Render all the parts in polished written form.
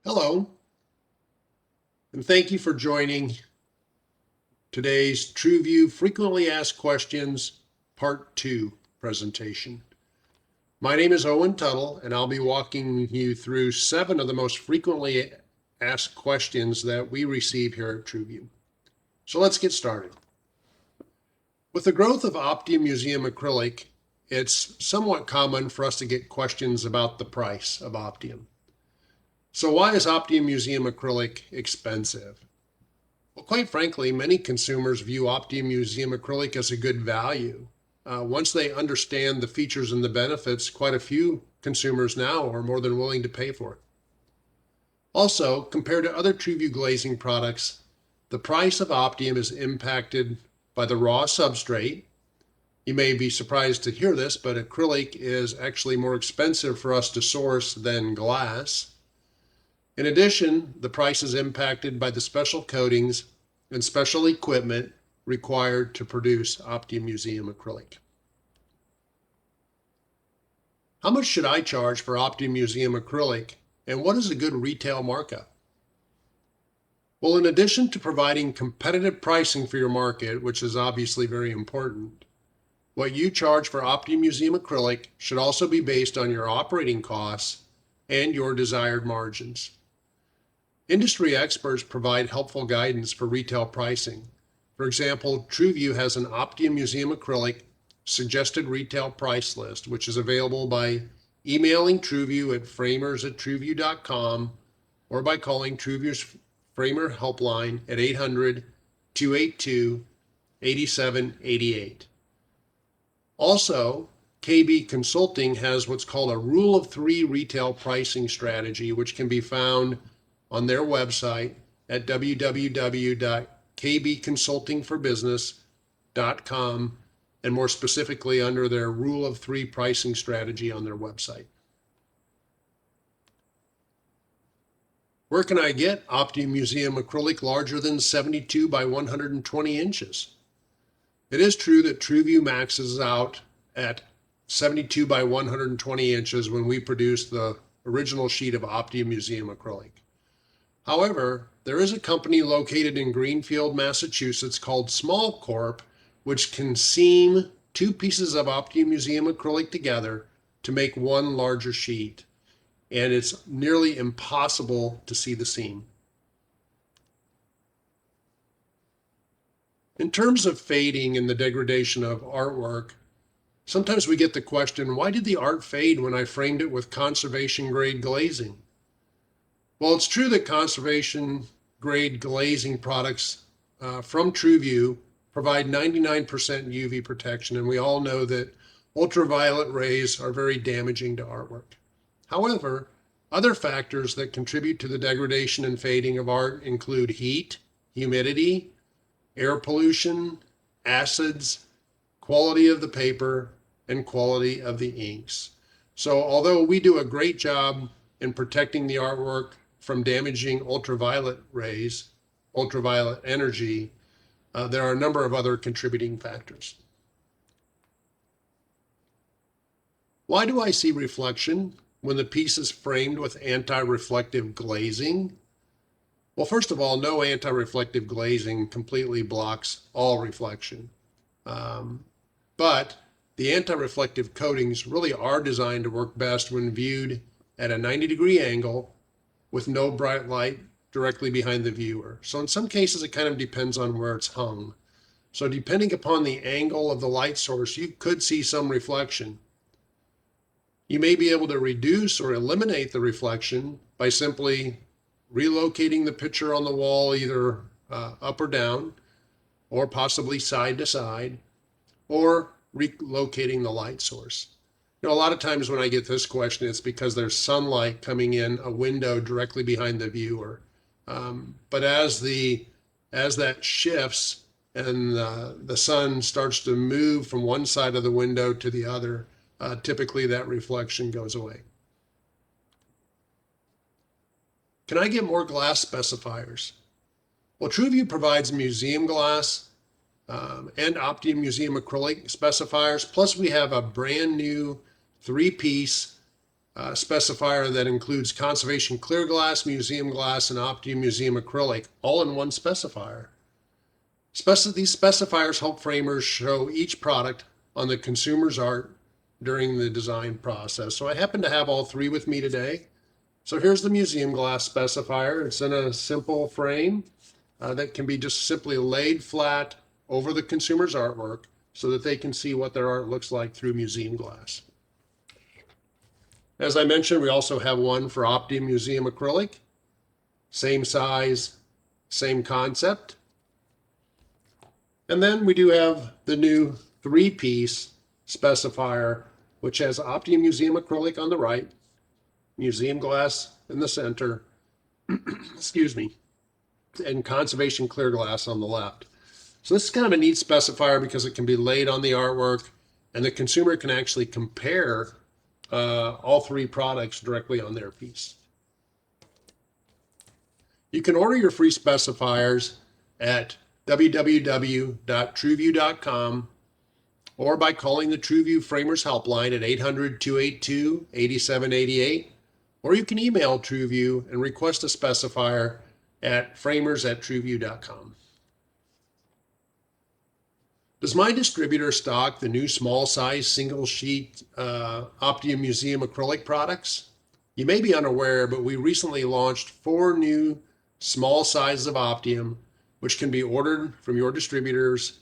Hello, and thank you for joining today's Tru Vue Frequently Asked Questions Part 2 presentation. My name is Owen Tuttle, and I'll be walking you through 7 of the most frequently asked questions that we receive here at Tru Vue. So let's get started. With the growth of Optium Museum Acrylic, it's somewhat common for us to get questions about the price of Optium. So why is Optium Museum Acrylic expensive? Well, quite frankly, many consumers view Optium Museum Acrylic as a good value. Once they understand the features and the benefits, quite a few consumers now are more than willing to pay for it. Also, compared to other Tru Vue glazing products, the price of Optium is impacted by the raw substrate. You may be surprised to hear this, but acrylic is actually more expensive for us to source than glass. In addition, the price is impacted by the special coatings and special equipment required to produce Optium Museum acrylic. How much should I charge for Optium Museum acrylic, and what is a good retail markup? Well, in addition to providing competitive pricing for your market, which is obviously very important, what you charge for Optium Museum acrylic should also be based on your operating costs and your desired margins. Industry experts provide helpful guidance for retail pricing. For example, Tru Vue has an Optium Museum acrylic suggested retail price list, which is available by emailing Tru Vue at framers@truvue.com or by calling Tru Vue's Framer helpline at 800-282-8788. Also, KB Consulting has what's called a Rule of Three retail pricing strategy, which can be found on their website at www.kbconsultingforbusiness.com, and more specifically under their Rule of Three pricing strategy on their website. Where can I get Optium Museum acrylic larger than 72 by 120 inches? It is true that Tru Vue maxes out at 72 by 120 inches when we produce the original sheet of Optium Museum acrylic. However, there is a company located in Greenfield, Massachusetts called Small Corp, which can seam 2 pieces of Optium Museum acrylic together to make one larger sheet, and it's nearly impossible to see the seam. In terms of fading and the degradation of artwork, sometimes we get the question, why did the art fade when I framed it with conservation grade glazing? Well, it's true that conservation grade glazing products from Tru Vue provide 99% UV protection, and we all know that ultraviolet rays are very damaging to artwork. However, other factors that contribute to the degradation and fading of art include heat, humidity, air pollution, acids, quality of the paper, and quality of the inks. So although we do a great job in protecting the artwork from damaging ultraviolet rays, ultraviolet energy, there are a number of other contributing factors. Why do I see reflection when the piece is framed with anti-reflective glazing? Well, first of all, no anti-reflective glazing completely blocks all reflection. But the anti-reflective coatings really are designed to work best when viewed at a 90-degree angle with no bright light directly behind the viewer. So in some cases, it kind of depends on where it's hung. So depending upon the angle of the light source, you could see some reflection. You may be able to reduce or eliminate the reflection by simply relocating the picture on the wall either up or down, or possibly side to side, or relocating the light source. You know, a lot of times when I get this question, it's because there's sunlight coming in a window directly behind the viewer. But as that shifts and the sun starts to move from one side of the window to the other, typically that reflection goes away. Can I get more glass specifiers? Well, Tru Vue provides museum glass and Optium Museum acrylic specifiers, plus we have a brand new 3-piece specifier that includes conservation clear glass, museum glass, and Optium Museum Acrylic, all in one specifier. These specifiers help framers show each product on the consumer's art during the design process. So I happen to have all three with me today. So here's the museum glass specifier. It's in a simple frame that can be just simply laid flat over the consumer's artwork so that they can see what their art looks like through museum glass. As I mentioned, we also have one for Optium Museum Acrylic. Same size, same concept. And then we do have the new three-piece specifier, which has Optium Museum Acrylic on the right, museum glass in the center, excuse me, and conservation clear glass on the left. So this is kind of a neat specifier because it can be laid on the artwork and the consumer can actually compare all three products directly on their piece. You can order your free specifiers at www.truvue.com or by calling the Tru Vue Framers Helpline at 800-282-8788, or you can email Tru Vue and request a specifier at framers@truvue.com. Does my distributor stock the new small size single sheet Optium Museum Acrylic products? You may be unaware, but we recently launched 4 new small sizes of Optium, which can be ordered from your distributors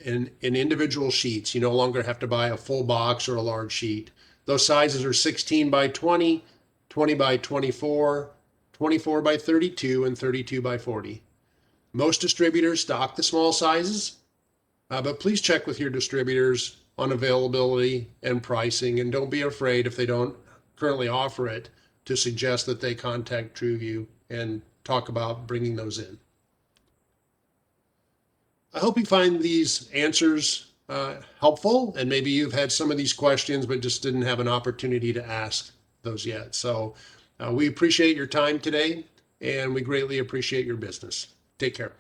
in individual sheets. You no longer have to buy a full box or a large sheet. Those sizes are 16 by 20, 20 by 24, 24 by 32, and 32 by 40. Most distributors stock the small sizes, but please check with your distributors on availability and pricing, and don't be afraid if they don't currently offer it to suggest that they contact Tru Vue and talk about bringing those in. I hope you find these answers helpful, and maybe you've had some of these questions but just didn't have an opportunity to ask those yet. So we appreciate your time today, and we greatly appreciate your business. Take care.